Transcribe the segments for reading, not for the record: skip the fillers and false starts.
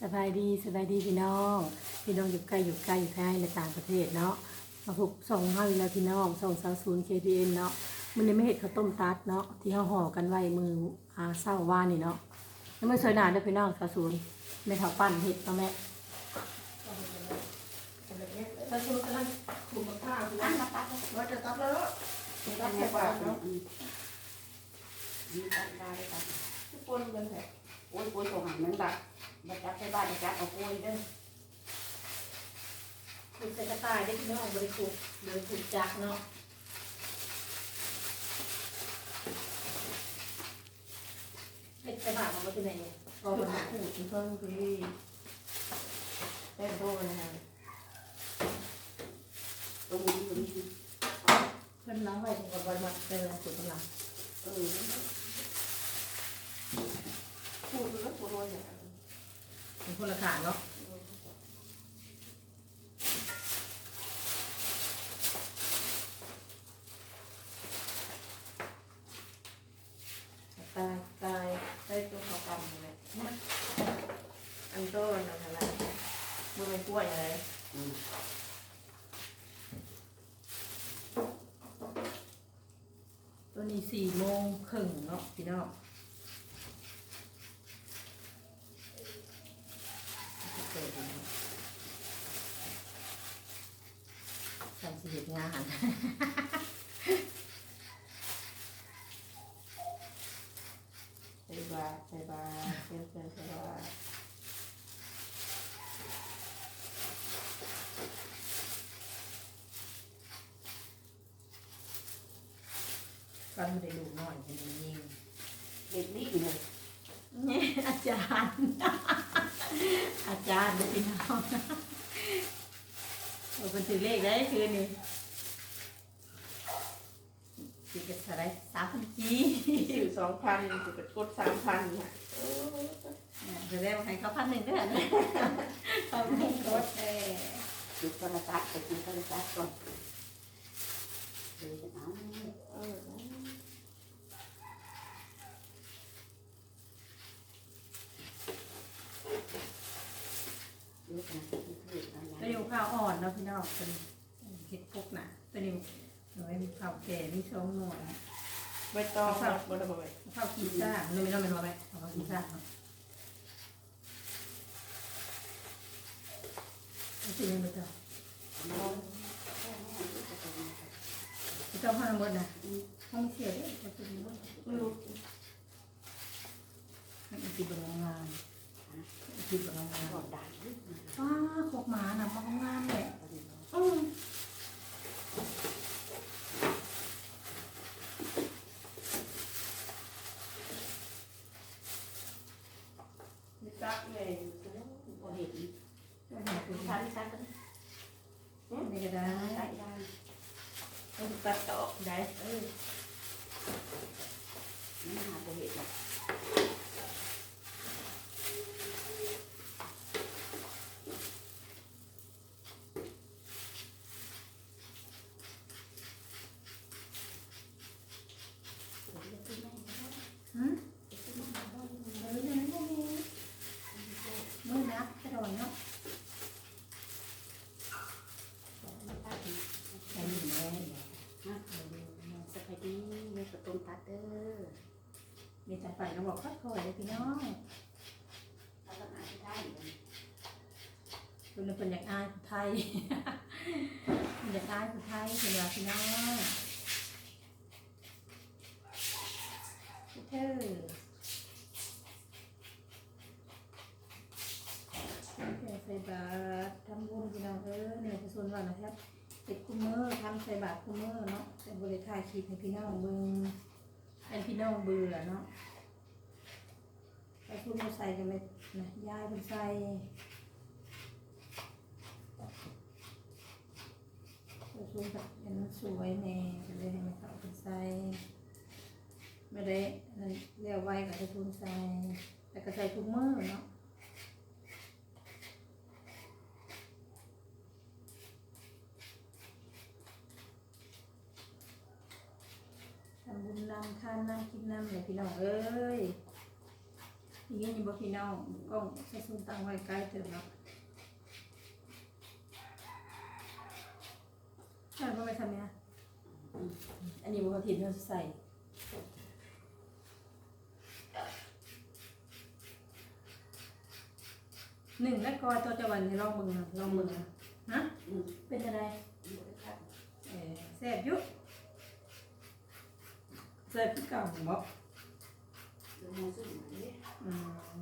สบายดีพี่น้องอยู่ไกลอยู่ไกลในต่างประเทศเนาะมาถูกส่งเฮาอีกแล้วพี่น้องส่ง30 KPN เนาะมันนี้ไม่เห็ดข้าวต้มตัดเนาะที่เฮาห่อกันไว้มือเช้าว่านนี่เนาะยังไม่สวยหนาเด้อพี่น้อง30ในแถวปั้นเห็ดเนาะแม่30กำลังขุ่มข้าวพี่น้องว่าจะตัดแล้วตัดใส่ปากเนาะตัดได้ตัดทุกคนกันแท้โอ้ยโอ้ยส่งหางนึงตัดบัดจับใส่บ้านบัดจับเอาโอ้ยเด้อขุดใส่กระต่ายได้พี่น้องบริขุดโดยขุดจักเนาะเห็ดกระดาษมันเป็นไงเนี่ยพอมันขูดเพิ่มคือได้โตเลยนะตรงนี้เพิ่นล้างไว้ถึงกับวันมาเป็นอะไรสุดกำลังพูดแล้วพูดเลยเนี่ยเป็นคนละขาเนาะตายได้ตัวเขากำเลยอันโตนะอะไรมือเป็นกล้วยอะไรตัวนี้4:30เนาะพี่น้องทำสิเหตุงานใส่บาใส่บาใส่บาก็ไม่ได้ลูกน้อยเป็นยิง เด็กนี่เลย เนี่ยอาจารย์ อาจารย์เด้อพี่น้องเราเป็นถือเลขได้คืนนี้สิกระสาย3,000จีซื้อ2,000จะกด3,000ค่ะจะได้มาให้เขา1,000ด้วยนะเขาไม่กดจุดโทรศัพท์ไปจุดโทรศัพท์ก่อนเดี๋ยวจะเอาตัวนี้ข้าวอ่อนเนาะพี่น้องเป็นเห็ดพกนะตัวนี้หน่อยมีข้าวแก่มีช่องหน่อย ใบตองบดใบข้าวกีซ่ามันไม่ต้องเป็นอะไรข้าวกีซ่าเนาะจริงไหมเจ้าเจ้าห้องน้ำมันนะห้องเสียเลยเขาจะมีว่าไม่รู้ให้อีกทีเป็นโรงงานอีกทีเป็นโรงงาน ก่อนได้ว้าขกหมาหนักมาโรงงานเลยมีซักเลยพอเห็นซักนี่ก็ได้ ได้ต้องตัดออกได้นี่หาพอเห็นละมือนับกระโดดเนาะใช่แม่สบายดีแม่กระตุ้นตัดเด้อ เดี๋ยวจะไปเราบอกค่อยๆเลยพี่น้อง เราต้องหาที่ได้ คุณเป็นอยากอายผู้ไทยอยากอายผู้ไทยเป็นว่าพี่น้องเธอใส่บาตรทำบุญพี่น้องเนี่ยจะส่วนว่านะครับเด็กคุ้มมือทำใส่บาตรคุ้มมือเนาะแต่บริถ่ายคลิปให้พี่น้องเบิ่งให้พี่น้องเบื่อเนาะไอ้คุณมาใส่กันไหมนะยายคุณใส่แต่คุณแบบเห็นสวยแน่ก็เลยให้มันเข้าคุณใส่ไม่ได้เรียกไว้กับจะคุณใส่แต่ก็ใส่ทุกมือเนาะทำบุญนำทานนำกินนำเลยพี่น้องเอ้ย อย่างเงี้ยนี่บ่พี่น้องกล้องใช้ซูมตั้งไว้ใกล้เติมแล้วใช่บ่ไปทำเนี่ยอันนี้บ่พอถิ่นเราใส่หนึ่งแล้วก็ตัวจะวันให้ลองมึงฮะเป็นอะไรแซ่บอยู่แซ่บคือเก่าบ่ ดูมือซึ่งมันนี่ อืม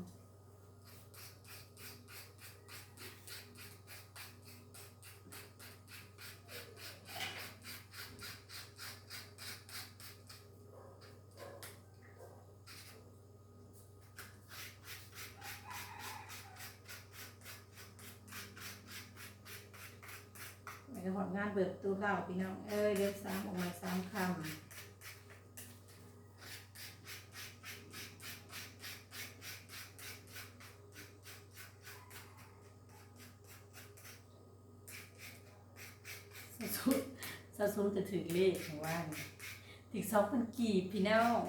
ไปหอดงานเบิกตู้เหล้าพี่น้องเอ้ยเดือน3ออกมา3คำสะสมจะถือเลขของว่าถึง2,000 กีบพี่น้อง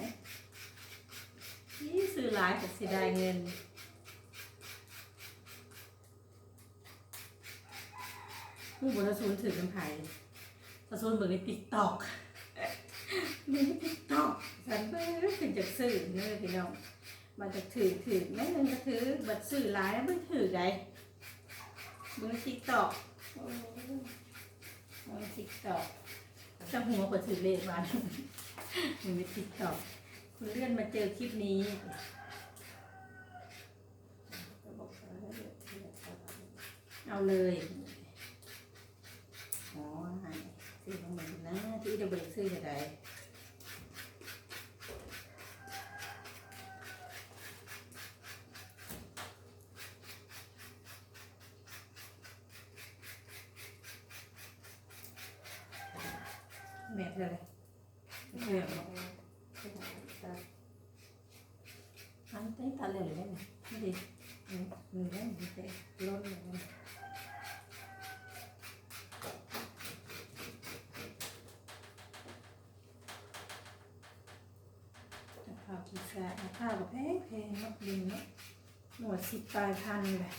นี่ซื้อหลายกับเสียดายเงินผู้บริสุทธิ์ถือน้ำไผ่สะสมเบิกในTikTok ในTikTok ฉันเพิ่งถึงจะซื้อเนื้อพี่น้องมันจะถือแม่นึงก็ถือบัตรซื้อหลายแล้วมันถือไงเบิกในTikTok TikTok ช่างหัวกว่าถือเลขบ้านมึงในTikTok คุณเลื่อนมาเจอคลิปนี้เอาเลยอ๋อให้ซื้อของมันนะที่จะบริซื้อจะได้แม่เธอเลยแม่บอกอันนี้ตาเหลืองได้ไหมไม่ดีมือได้ไหมเจ๊ล้นเลยข้าวกีซ่าข้าวก็แพงมากดินเนาะหน่วย10 ปลายพันเลย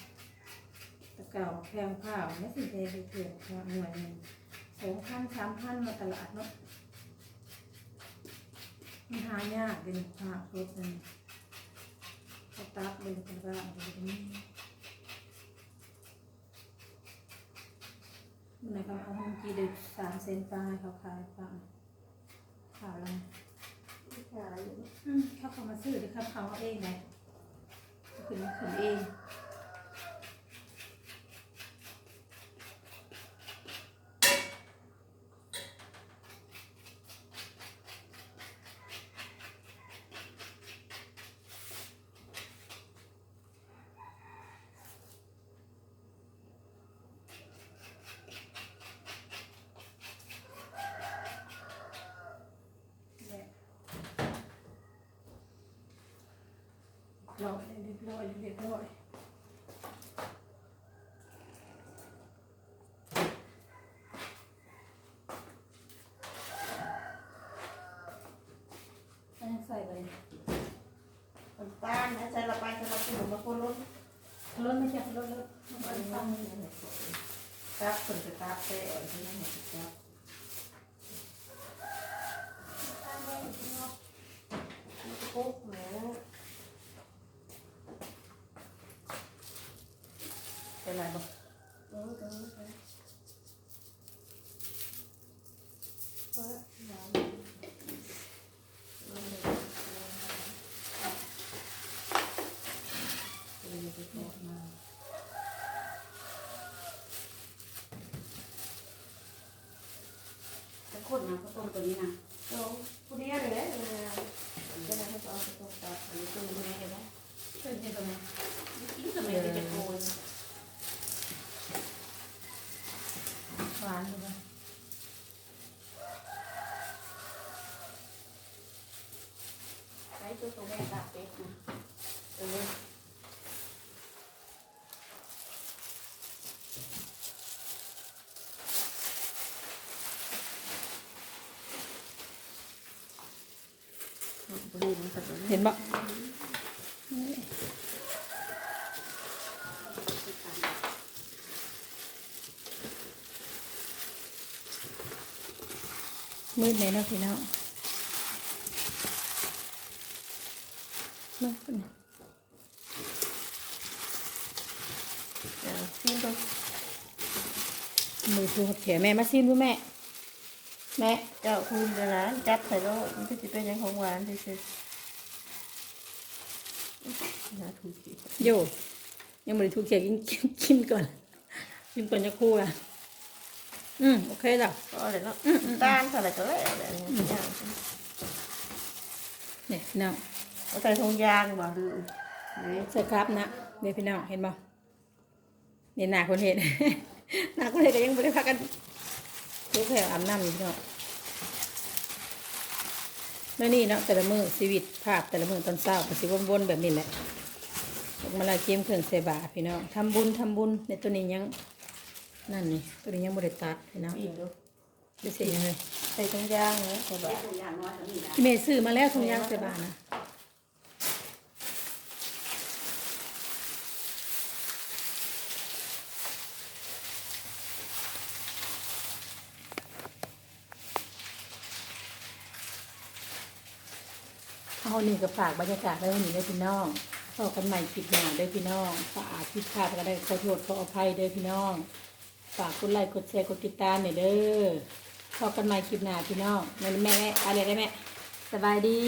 ตะเก่าแพงข้าวไม่สิเดไปเถื่อนข้าวหน่วยนึง2,000 3,000มาตลาดเนาะมันหายากเป็นผ้าครบนึงก็ตับเลยเป็นว่าอะไรนี้มันไหนเขาเอาห้องกีเด็ก3 เซนปลายเขาขายฟังข่าวอะไรเขามาซื้อหรือเขาเองไงขึ้นเองเรียบร้อยอันนี้ใส่ไป คนตาเนี่ยใส่ละไปใส่ละกินมาคนล้น ล้นไม่ใช่ล้นมันตั้ง ตับคนจะตับเตะอ่อนที่นั่นเนี่ยตับปุ๊บแม่เป็นไรบ้างคนนะเขาต้มตัวนี้นะต้มผู้เดียวเลยจะได้เขาเอาต้มตับหรือต้มตัวนี้ได้ช่วยให้ตรงนี้ยิ่งสมัยจะโกน หวานเลย ใช้ตัวแม่ตับเป็ดนะเห็นปะ มืดไหนเนาะพี่น้องมาคนนี้ ซิมตัว มือคือเถียแม่มาซิมดูแม่แม่ เจ้าคุณเดี๋ยวนะจับใส่โลกมันก็จะเป็นยังของหวานที่สุดน่าถูกสิ โยยังไม่ได้ถูกเขียกินก่อนกินก่อนจะคู่อ่ะโอเคจ้ะ ก็เลยเนาะตาลใส่อะไรก็แล้วแต่เนี่ย เนี่ยพี่น้อง เอาใส่ถุงยางบ่หรือนี่ ใส่ครับนะเดี๋ยวพี่น้องเห็นบ่เนี่ยหนาคนเห็น หนาคนเห็นก็ยังไม่ได้พักกันทุกแถวอาบน้ำอยู่พี่น้องแล้วนี่เนาะแต่ละมือชีวิตภาพแต่ละมือตอนเช้าก็สิวนๆแบบนี้แหละมาลาเกมเครื่องใส่บาตรพี่น้องทำบุญในตัวนี้ยังนั่นนี่ตัวนี้ยังบริตัดพี่น้อง อิ่มดู ไม่เสียยังเลย ใส่ถุงยางเนี่ยใส่บาตร ตัวอย่างน้อยก็มีนะ ที่เมย์ซื้อมาแล้วทุงยางใส่บาตรนะเอานี่ก็ฝากบรรยากาศไว้ให้หนูด้วยพี่น้องพบกันใหม่คลิปหน้าด้วยพี่น้องฝากผิดพลาดก็ได้ขอโทษขออภัยด้วยพี่น้องฝากกดไลค์กดแชร์กดติดตามหน่อยเด้อพบกันใหม่คลิปหน้าพี่น้องแม่อะไรได้แม่สบายดี